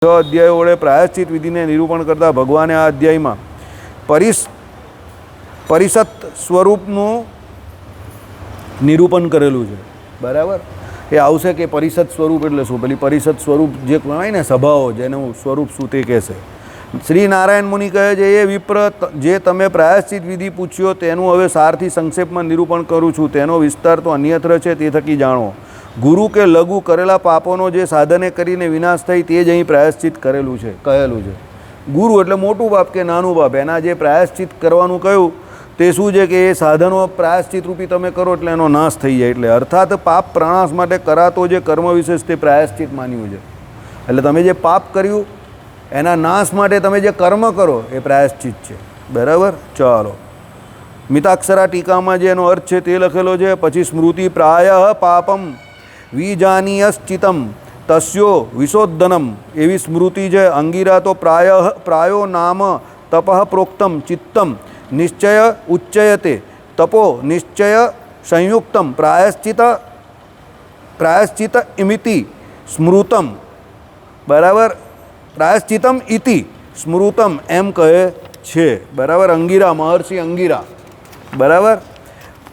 અધ્યાય વડે પ્રાયશ્ચિત વિધિને નિરૂપણ કરતા ભગવાને આ અધ્યાયમાં પરિષદ સ્વરૂપનું નિરૂપણ કરેલું છે. બરાબર. એ આવશે કે પરિષદ સ્વરૂપ એટલે શું? પેલી પરિષદ સ્વરૂપ જે કહેવાય ને, સભાઓ, જેનું સ્વરૂપ શું તે કહેશે. શ્રી નારાયણ મુનિ કહે છે, એ વિપ્ર, જે તમે પ્રાયશ્ચિત વિધિ પૂછ્યો તેનું હવે સારથી સંક્ષેપમાં નિરૂપણ કરું છું. તેનો વિસ્તાર તો અન્યત્ર છે, તે થકી જાણો. ગુરુ કે લઘુ કરેલા પાપોનો જે સાધને કરીને વિનાશ થઈ તે જ અહીં પ્રાયશ્ચિત કહેલું છે. ગુરુ એટલે મોટું પાપ કે નાનું પાપ, એના જે પ્રાયશ્ચિત કરવાનું કહ્યું તે શું છે કે એ સાધનો પ્રાયશ્ચિત રૂપી તમે કરો એટલે એનો નાશ થઈ જાય. એટલે અર્થાત પાપ પ્રણાશ માટે કરાતો જે કર્મ વિશેષ તે પ્રાયશ્ચિત માન્યું છે. એટલે તમે જે પાપ કર્યું એના નાશ માટે તમે જે કર્મ કરો એ પ્રાયશ્ચિત છે. બરાબર. ચાલો, મિતાક્ષરા ટીકામાં જે એનો અર્થ છે તે લખેલો છે. પછી સ્મૃતિ પ્રાય પાપમ વિજાનીયશ્ચિતમ તસ્યો વિશોધનમ, એવી સ્મૃતિ છે. અંગીરા તો પ્રાયો નામ તપઃ પ્રોક્તમ ચિત્તમ નિશ્ચય ઉચ્ચયતે તપો નિશ્ચય સંયુક્તમ પ્રાયશ્ચિત ઇમિતિ સ્મૃતમ. બરાબર. પ્રાયશ્ચિતમ ઇતિ સ્મૃતમ એમ કહે છે. બરાબર. અંગીરા, મહર્ષિ અંગીરા. બરાબર.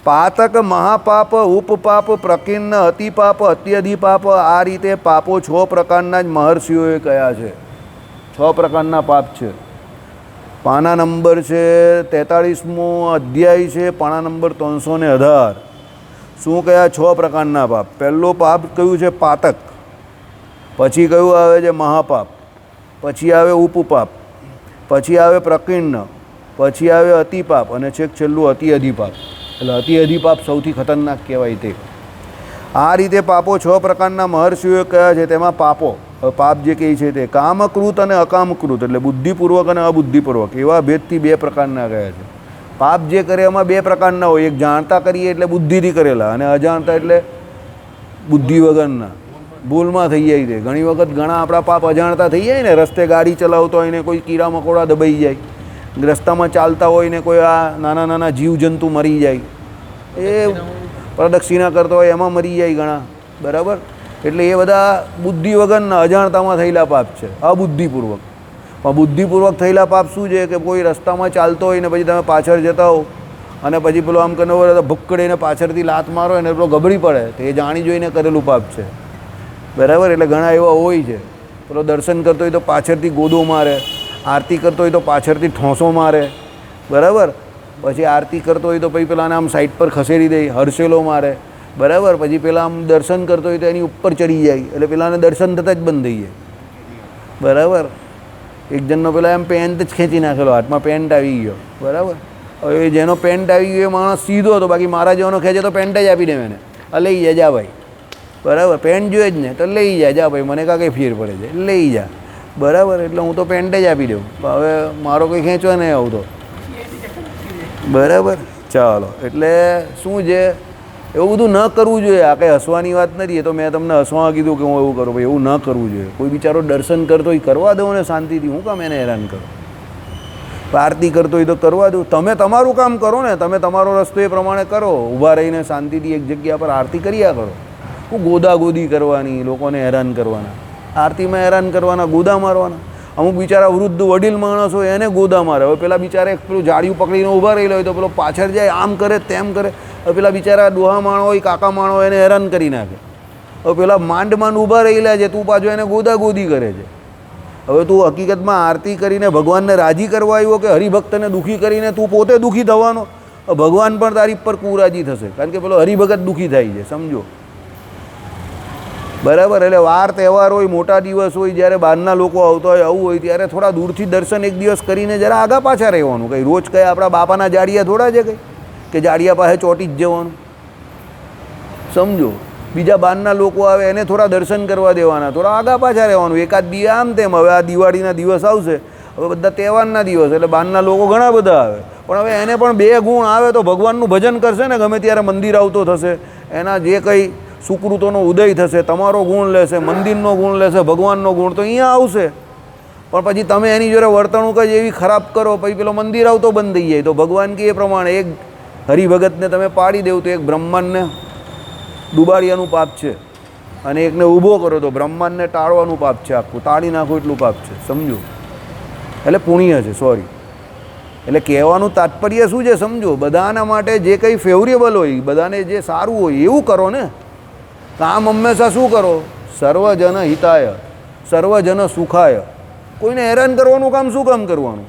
પાતક, મહાપાપ, ઉપપાપ, પ્રકિન્ન, અતિપાપ, અત્યધિપાપ, આ રીતે પાપો 6 પ્રકારના જ મહર્ષિઓએ કયા છે. 6 પ્રકારના પાપ છે. પાના નંબર છે 43મો અધ્યાય છે, પાના નંબર 318. શું કયા 6 પ્રકારના પાપ? પહેલો પાપ કયું છે? પાતક. પછી કયું આવે છે? મહાપાપ. પછી આવે ઉપપાપ. પછી આવે પ્રકિન્ન. પછી આવે અતિપાપ. અને છેક છેલ્લું અતિઅધિપાપ. એટલે અતિઅધિપાપ સૌથી ખતરનાક કહેવાય તે. આ રીતે પાપો 6 પ્રકારના મહર્ષિઓએ કયા છે. તેમાં પાપ જે કહે છે તે કામકૃત અને અકામકૃત, એટલે બુદ્ધિપૂર્વક અને અબુદ્ધિપૂર્વક, એવા ભેદથી 2 પ્રકારના કયા છે. પાપ જે કરે એમાં 2 પ્રકારના હોય. એક જાણતા કરીએ એટલે બુદ્ધિથી કરેલા, અને અજાણતા એટલે બુદ્ધિ વગરના, ભૂલમાં થઈ જાય છે. ઘણી વખત ઘણા આપણા પાપ અજાણતા થઈ જાય ને. રસ્તે ગાડી ચલાવતો હોય ને કોઈ કીડા મકોડા દબાઈ જાય, રસ્તામાં ચાલતા હોય ને કોઈ આ નાના નાના જીવજંતુ મરી જાય, એ પ્રદક્ષિણા કરતો હોય એમાં મરી જાય ઘણા. બરાબર. એટલે એ બધા બુદ્ધિ વગરના અજાણતામાં થયેલા પાપ છે, અબુદ્ધિપૂર્વક. પણ બુદ્ધિપૂર્વક થયેલા પાપ શું છે કે કોઈ રસ્તામાં ચાલતો હોય ને પછી તમે પાછળ જતા હો અને પછી પેલો આમ કરીને ભૂક્કડીને પાછળથી લાત મારો ને પેલો ગબડી પડે, તો એ જાણી જોઈને કરેલું પાપ છે. બરાબર. એટલે ઘણા એવા હોય છે. પેલો દર્શન કરતો હોય તો પાછળથી ગોદો મારે, આરતી કરતો હોય તો પાછળથી ઠોંસો મારે. બરાબર. પછી આરતી કરતો હોય તો પછી પેલાને આમ સાઈડ પર ખસેડી દે, હરસેલો મારે. બરાબર. પછી પેલા આમ દર્શન કરતો હોય તો એની ઉપર ચડી જાય, એટલે પેલાને દર્શન થતાં જ બંધ થઈ જાય. બરાબર. એક જણનો પેલા એમ પેન્ટ જ ખેંચી નાખેલો, હાથમાં પેન્ટ આવી ગયો. બરાબર. હવે જેનો પેન્ટ આવી ગયો એ માણસ સીધો હતો, બાકી મારા જેવાનો ખેંચે તો પેન્ટ જ આપી દે એને, આ લઈ જા, જા ભાઈ. બરાબર. પેન્ટ જોઈએ જ ને તો લઈ જા, જા ભાઈ, મને કાં કંઈ ફેર પડે છે, લઈ જા. બરાબર. એટલે હું તો પેન્ટ જ આપી દઉં. હવે મારો કંઈ ખેંચવા નહીં આવું તો. બરાબર. ચાલો, એટલે શું છે, એવું બધું ન કરવું જોઈએ. આ કંઈ હસવાની વાત નથી. એ તો મેં તમને હસવા કીધું કે હું એવું કરું, ભાઈ એવું ન કરવું જોઈએ. કોઈ બિચારો દર્શન કરતો હોય કરવા દો ને શાંતિથી, હું કામ એને હેરાન કરું? આરતી કરતો હોય તો કરવા દો. તમે તમારું કામ કરો ને, તમે તમારો રસ્તો એ પ્રમાણે કરો. ઊભા રહીને શાંતિથી એક જગ્યા પર આરતી કર્યા કરો. હું ગોદાગોદી કરવાની, લોકોને હેરાન કરવાના, આરતીમાં હેરાન કરવાના, ગોદા મારવાના. અમુક બિચારા વૃદ્ધ વડીલ માણસ હોય એને ગોદા મારે. હવે પેલા બિચારે પેલું જાળિયું પકડીને ઊભા રહેલો હોય તો પેલો પાછળ જાય, આમ કરે તેમ કરે. હવે પેલા બિચારા ડોહા માણો હોય, કાકા માણો હોય, એને હેરાન કરી નાખે. હવે પેલા માંડ ઊભા રહેલા છે, તું પાછો એને ગોદાગોદી કરે છે. હવે તું હકીકતમાં આરતી કરીને ભગવાનને રાજી કરવા આવ્યો કે હરિભક્તને દુઃખી કરીને તું પોતે દુઃખી થવાનો? ભગવાન પણ તારી પર કુરાજી થશે, કારણ કે પેલો હરિભગત દુઃખી થાય છે. સમજો. બરાબર. એટલે વાર તહેવાર હોય, મોટા દિવસ હોય, જ્યારે બહારના લોકો આવતા હોય, આવું હોય, ત્યારે થોડા દૂરથી દર્શન એક દિવસ કરીને જરા આગા પાછા રહેવાનું. કંઈ રોજ કંઈ આપણા બાપાના જાડિયા થોડા છે કંઈ કે જાડિયા પાસે ચોટી જ જવાનું. સમજો. બીજા બહારના લોકો આવે એને થોડા દર્શન કરવા દેવાના, થોડા આગા પાછા રહેવાનું. એકાદ દી આમ તેમ. હવે આ દિવાળીના દિવસ આવશે, હવે બધા તહેવારના દિવસ, એટલે બહારના લોકો ઘણા બધા આવે. પણ હવે એને પણ 2 ગુણ આવે તો ભગવાનનું ભજન કરશે ને, ગમે ત્યારે મંદિર આવતો થશે, એના જે કંઈ સુકૃતોનો ઉદય થશે, તમારો ગુણ લેશે, મંદિરનો ગુણ લેશે, ભગવાનનો ગુણ તો અહીંયા આવશે. પણ પછી તમે એની જોડે વર્તણૂક જ એવી ખરાબ કરો, પછી પેલો મંદિર આવતો બંધ થઈ જાય. તો ભગવાન કે એ પ્રમાણે એક હરિભગતને તમે પાડી દેવું તો એક બ્રહ્માંડને ડુબાડિયાનું પાપ છે. અને એકને ઊભો કરો તો બ્રહ્માંડને ટાળવાનું પાપ છે, આખું તાળી નાખો એટલું પાપ છે, સમજો. એટલે પુણ્ય છે, સોરી. એટલે કહેવાનું તાત્પર્ય શું છે સમજો, બધાના માટે જે કંઈ ફેવરેબલ હોય, બધાને જે સારું હોય એવું કરો ને. કામ હંમેશા શું કરો? સર્વજન હિતાય સર્વજન સુખાય. કોઈને હેરાન કરવાનું કામ શું કામ કરવાનું?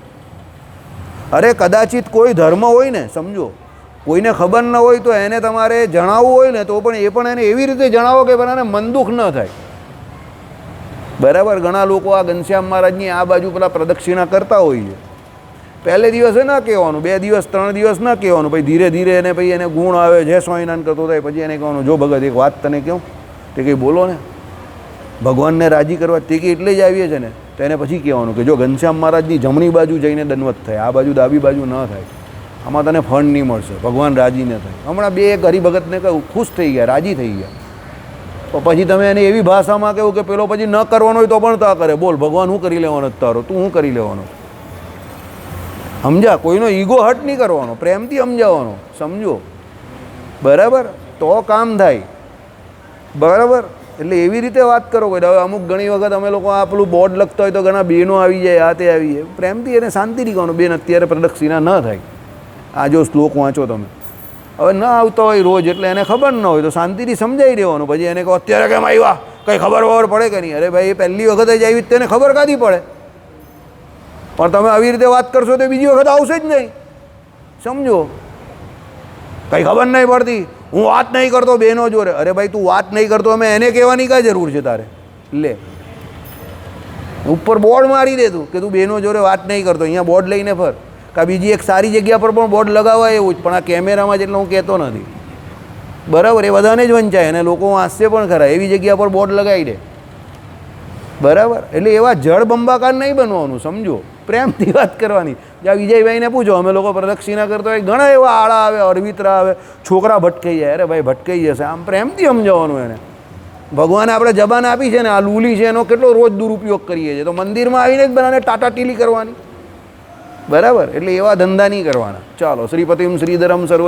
અરે કદાચિત કોઈ ધર્મ હોય ને, સમજો, કોઈને ખબર ન હોય તો એને તમારે જણાવવું હોય ને તો પણ એ પણ એને એવી રીતે જણાવો કે બધાને મન દુઃખ ન થાય. બરાબર. ઘણા લોકો આ ઘનશ્યામ મહારાજની આ બાજુ પેલા પ્રદક્ષિણા કરતા હોય છે. પહેલે દિવસે ન કહેવાનું, 2 દિવસ 3 દિવસ ન કહેવાનું, પછી ધીરે ધીરે એને પછી એને ગુણ આવે, જય સ્વામિનારાયણ કરતો થાય, પછી એને કહેવાનું, જો ભગત એક વાત તને કહું, તે કંઈ બોલો ને, ભગવાનને રાજી કરવા તે કંઈ એટલે જ આવીએ છે ને, તો એને પછી કહેવાનું કે જો ઘનશ્યામ મહારાજની જમણી બાજુ જઈને દંડવત થાય, આ બાજુ ડાબી બાજુ ન થાય, આમાં તને ફળ નહીં મળશે, ભગવાન રાજી ન થાય. હમણાં 2 હરિભગતને કહ્યું, ખુશ થઈ ગયા, રાજી થઈ ગયા. તો પછી તમે એને એવી ભાષામાં કહ્યું કે પેલો પછી ન કરવાનો હોય તો પણ તા કરે. બોલ, ભગવાન શું કરી લેવાનો તારો, તું શું કરી લેવાનો? સમજા? કોઈનો ઈગો હટ નહીં કરવાનો, પ્રેમથી સમજાવવાનો, સમજો. બરાબર. તો કામ થાય. બરાબર. એટલે એવી રીતે વાત કરો. કોઈ હવે અમુક ઘણી વખત અમે લોકો આ પેલું બોર્ડ લખતા હોય તો ઘણા બહેનો આવી જાય, આ તે આવી જાય. પ્રેમથી એને શાંતિથી કહેવાનું, બેન અત્યારે પ્રદક્ષિણા ન થાય, આ જો શ્લોક વાંચો તમે. હવે ન આવતો હોય રોજ એટલે એને ખબર ન હોય તો શાંતિથી સમજાવી દેવાનું. પછી એને કહો અત્યારે કેમ આવ્યા, કંઈ ખબર પડે કે નહીં? અરે ભાઈ, એ પહેલી વખત જ આવી તેને ખબર કાંથી પડે? પણ તમે આવી રીતે વાત કરશો તો બીજી વખત આવશે જ નહીં, સમજો. કંઈ ખબર નહીં પડતી, હું વાત નહીં કરતો બહેનો જોડે. અરે ભાઈ, તું વાત નહીં કરતો, અમે એને કહેવાની કાંઈ જરૂર છે તારે? લે, ઉપર બોર્ડ મારી દે તું કે તું બહેનો જોડે વાત નહીં કરતો, અહીંયા બોર્ડ લઈને ફર. કાં બીજી એક સારી જગ્યા પર પણ બોર્ડ લગાવાય એવું જ, પણ આ કેમેરામાં જેટલો હું કહેતો નથી. બરાબર. એ બધાને જ વંચાય અને લોકો હાસ્ય પણ ખરા, એવી જગ્યા પર બોર્ડ લગાવી દે. બરાબર. એટલે એવા જળ બંબાકાર નહીં બનવાનું, સમજો. પ્રેમથી વાત કરવાની. જ્યાં વિજયભાઈને પૂછો, અમે લોકો પ્રદક્ષિણા કરતા હોય, ઘણા એવા આળા આવે, અરવિતરા આવે, છોકરા ભટકાઈ જાય. અરે ભાઈ, ભટકાઈ જશે, આમ પ્રેમથી સમજાવવાનું એને. ભગવાને આપણે જબાન આપી છે ને, આ લૂલી છે એનો કેટલો રોજ દુરુપયોગ કરીએ છીએ. તો મંદિરમાં આવીને જ બધાને ટાટા ટીલી કરવાની. બરાબર. એટલે એવા ધંધા નહીં કરવાના. ચાલો. શ્રીપતિમ શ્રીધરમ સર્વ